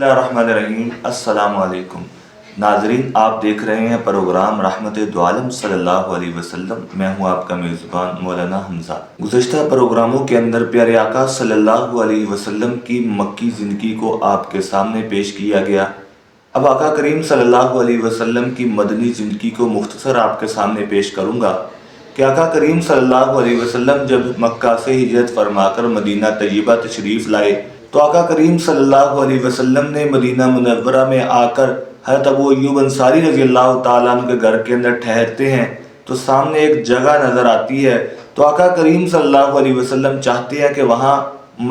بسم اللہ الرحمن الرحیم۔ السلام علیکم ناظرین، آپ دیکھ رہے ہیں پروگرام رحمت دو عالم صلی اللہ علیہ وسلم۔ میں ہوں آپ کا میزبان مولانا حمزہ۔ گزشتہ پروگراموں کے اندر پیارے آقا صلی اللہ علیہ وسلم کی مکی زندگی کو آپ کے سامنے پیش کیا گیا۔ اب آقا کریم صلی اللہ علیہ وسلم کی مدنی زندگی کو مختصر آپ کے سامنے پیش کروں گا کہ آقا کریم صلی اللہ علیہ وسلم جب مکہ سے ہجرت فرما کر مدینہ طیبہ تشریف لائے تو آقا کریم صلی اللہ علیہ وسلم نے مدینہ منورہ میں آ کر حضرت ابو ایوب انصاری رضی اللہ تعالیٰ عنہ کے گھر کے اندر ٹھہرتے ہیں تو سامنے ایک جگہ نظر آتی ہے، تو آقا کریم صلی اللہ علیہ وسلم چاہتے ہیں کہ وہاں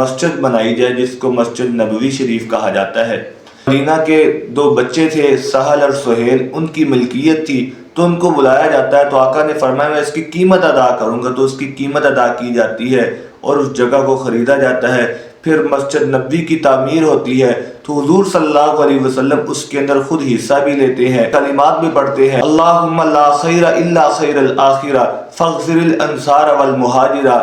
مسجد بنائی جائے جس کو مسجد نبوی شریف کہا جاتا ہے۔ مدینہ کے دو بچے تھے سہل اور سہیل، ان کی ملکیت تھی تو ان کو بلایا جاتا ہے، تو آقا نے فرمایا میں اس کی قیمت ادا کروں گا، تو اس کی قیمت ادا کی جاتی ہے اور اس جگہ کو خریدا جاتا ہے۔ پھر مسجد نبوی کی تعمیر ہوتی ہے تو حضور صلی اللہ علیہ وسلم اس کے اندر خود حصہ بھی لیتے ہیں، کلمات بھی پڑھتے ہیں، اللہم لا خیر الا خیر الآخرہ فاغفر الانصار والمہاجرہ،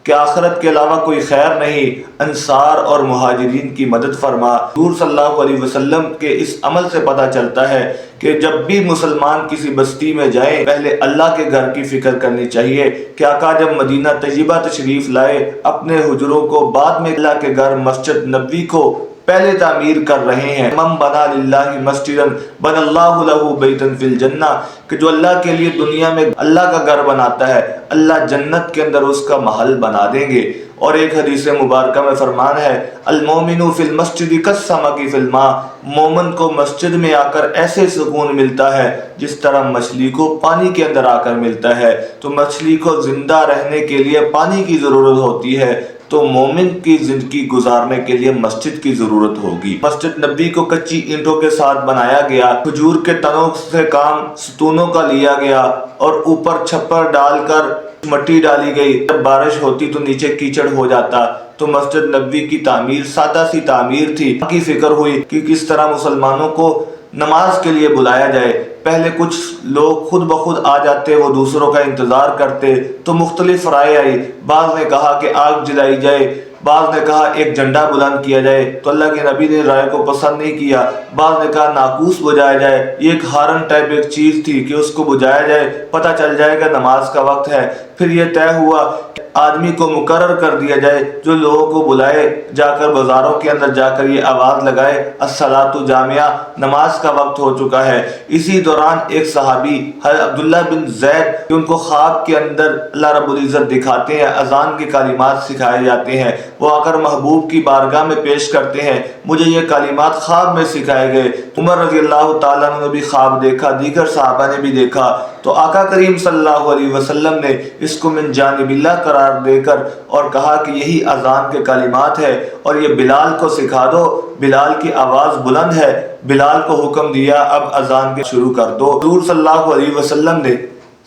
کہ آخرت کے علاوہ کوئی خیر نہیں، انصار اور مہاجرین کی مدد فرما۔ حضور صلی اللہ علیہ وسلم کے اس عمل سے پتہ چلتا ہے کہ جب بھی مسلمان کسی بستی میں جائیں پہلے اللہ کے گھر کی فکر کرنی چاہیے کہ آقا جب مدینہ طیبہ تشریف لائے اپنے حجروں کو، بعد میں اللہ کے گھر مسجد نبوی کو پہلے تعمیر کر رہے ہیں۔ من بنا للہ مسجدا بنى اللہ لہ بیتا فی الجنہ، کہ جو اللہ کے لیے دنیا میں اللہ کا گھر بناتا ہے اللہ جنت کے اندر اس کا محل بنا دیں گے۔ اور ایک حدیث مبارکہ میں فرمان ہے المومن فی المسجد کالسمک فی الماء، مومن کو مسجد میں آ کر ایسے سکون ملتا ہے جس طرح مچھلی کو پانی کے اندر آ کر ملتا ہے۔ تو مچھلی کو زندہ رہنے کے لیے پانی کی ضرورت ہوتی ہے، تو مومن کی زندگی گزارنے کے لیے مسجد کی ضرورت ہوگی۔ مسجد نبوی کو کچی اینٹوں کے ساتھ بنایا گیا، کھجور کے تنوں سے کام ستونوں کا لیا گیا اور اوپر چھپر ڈال کر مٹی ڈالی گئی، جب بارش ہوتی تو نیچے کیچڑ ہو جاتا۔ تو مسجد نبوی کی تعمیر سادہ سی تعمیر تھی، کی فکر ہوئی کہ کس طرح مسلمانوں کو نماز کے لیے بلایا جائے۔ پہلے کچھ لوگ خود بخود آ جاتے، وہ دوسروں کا انتظار کرتے، تو مختلف رائے آئی، بعض نے کہا کہ آگ جلائی جائے، بعض نے کہا ایک جھنڈا بلند کیا جائے، تو اللہ کے نبی نے رائے کو پسند نہیں کیا۔ بعض نے کہا ناقوس بجایا جائے، یہ ایک ہارن ٹائپ ایک چیز تھی کہ اس کو بجایا جائے، پتہ چل جائے گا نماز کا وقت ہے۔ پھر یہ طے ہوا کہ آدمی کو مقرر کر دیا جائے جو لوگوں کو بلائے، جا کر بازاروں کے اندر جا کر یہ آواز لگائے الصلاۃ جامعہ، نماز کا وقت ہو چکا ہے۔ اسی دوران ایک صحابی حضرت عبداللہ بن زید، ان کو خواب کے اندر اللہ رب العزت دکھاتے ہیں، اذان کے کلمات سکھائے جاتے ہیں، وہ آ کر محبوب کی بارگاہ میں پیش کرتے ہیں، مجھے یہ کلمات خواب میں سکھائے گئے۔ عمر رضی اللہ تعالیٰ نے بھی خواب دیکھا، دیگر صحابہ نے بھی دیکھا، تو آقا کریم صلی اللہ علیہ وسلم نے اس کو من جانب اللہ قرار دے کر اور کہا کہ یہی اذان کے کلمات ہے اور یہ بلال کو سکھا دو، بلال کی آواز بلند ہے۔ بلال کو حکم دیا اب اذان کے شروع کر دو۔ حضور صلی اللہ علیہ وسلم نے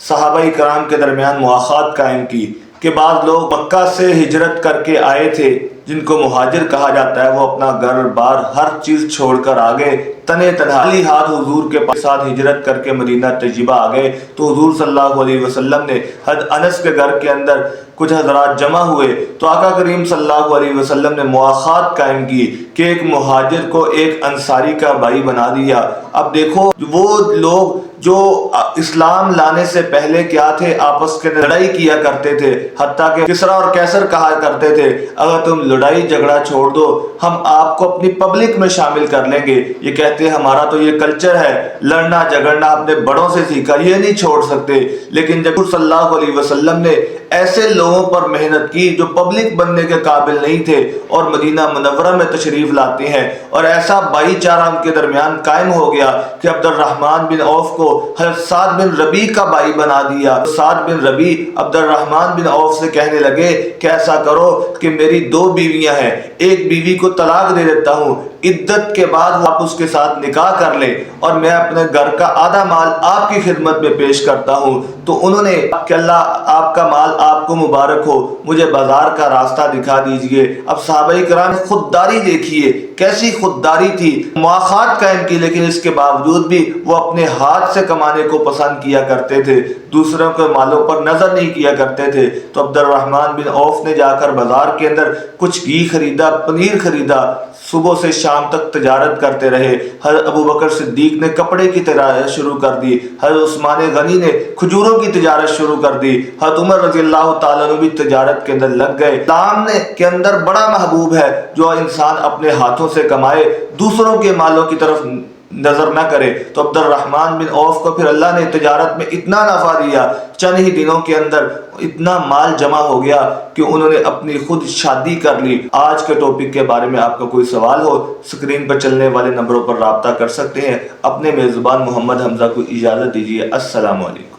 صحابہ کرام کے درمیان مواخات قائم کی کہ بعض لوگ مکہ سے ہجرت کر کے آئے تھے جن کو مہاجر کہا جاتا ہے، وہ اپنا گھر بار ہر چیز چھوڑ کر آ گئے، تنے تنہا ہاتھ حضور کے ساتھ ہجرت کر کے مدینہ طیبہ آ گئے۔ تو حضور صلی اللہ علیہ وسلم نے حضرت انس کے گھر کے اندر کچھ حضرات جمع ہوئے تو آقا کریم صلی اللہ علیہ وسلم نے مواخات قائم کی کہ ایک مہاجر کو ایک انصاری کا بھائی بنا دیا۔ اب دیکھو وہ لوگ جو اسلام لانے سے پہلے کیا تھے، آپس کے لڑائی کیا کرتے تھے، حتیٰ کہ کسریٰ اور قیصر کہا کرتے تھے اگر تم لڑائی جھگڑا چھوڑ دو ہم آپ کو اپنی پبلک میں شامل کر لیں گے۔ یہ کہتے ہمارا تو یہ کلچر ہے، لڑنا جھگڑنا اپنے بڑوں سے سیکھا، یہ نہیں چھوڑ سکتے۔ لیکن جب صلی اللہ علیہ وسلم نے ایسے لوگوں پر محنت کی جو پبلک بننے کے قابل نہیں تھے اور مدینہ منورہ میں تشریف لاتے ہیں، اور ایسا بھائی چارہ ان کے درمیان قائم ہو گیا کہ عبد الرحمن بن عوف کو حضرت سعد بن ربیع کا بھائی بنا دیا۔ سعد بن ربیع عبد الرحمن بن عوف سے کہنے لگے کہ ایسا کرو کہ میری دو بیویاں ہیں، ایک بیوی کو طلاق دے دیتا ہوں، عدت کے بعد آپ اس کے ساتھ نکاح کر لیں اور میں اپنے گھر کا آدھا مال آپ کی خدمت میں پیش کرتا ہوں۔ تو انہوں نے کہ اللہ آپ کا مال آپ کو مبارک ہو، مجھے بازار کا راستہ دکھا دیجئے۔ اب صحابہ کرام نے خودداری دیکھیے، کیسی خودداری تھی، مواخات قائم کی، لیکن اس کے باوجود بھی وہ اپنے ہاتھ سے کمانے کو پسند کیا کرتے تھے، دوسروں کے مالوں پر نظر نہیں کیا کرتے تھے۔ تو عبد الرحمن بن عوف نے جا کر بازار کے اندر کچھ گھی خریدا، پنیر خریدا، صبح سے شام تک تجارت کرتے رہے۔ حضرت ابو بکر صدیق نے کپڑے کی تجارت شروع کر دی، حضرت عثمان غنی نے کھجوروں کی تجارت شروع کر دی، حضرت عمر رضی اللہ تعالیٰ عنہ بھی تجارت کے اندر لگ گئے۔ اسلام کے اندر بڑا محبوب ہے جو انسان اپنے ہاتھوں سے کمائے، دوسروں کے مالوں کی طرف نظر نہ کرے۔ تو عبد الرحمن بن عوف کو پھر اللہ نے تجارت میں اتنا نفع دیا، چند ہی دنوں کے اندر اتنا مال جمع ہو گیا کہ انہوں نے اپنی خود شادی کر لی۔ آج کے ٹاپک کے بارے میں آپ کا کوئی سوال ہو، سکرین پر چلنے والے نمبروں پر رابطہ کر سکتے ہیں۔ اپنے میزبان محمد حمزہ کو اجازت دیجیے۔ السلام علیکم۔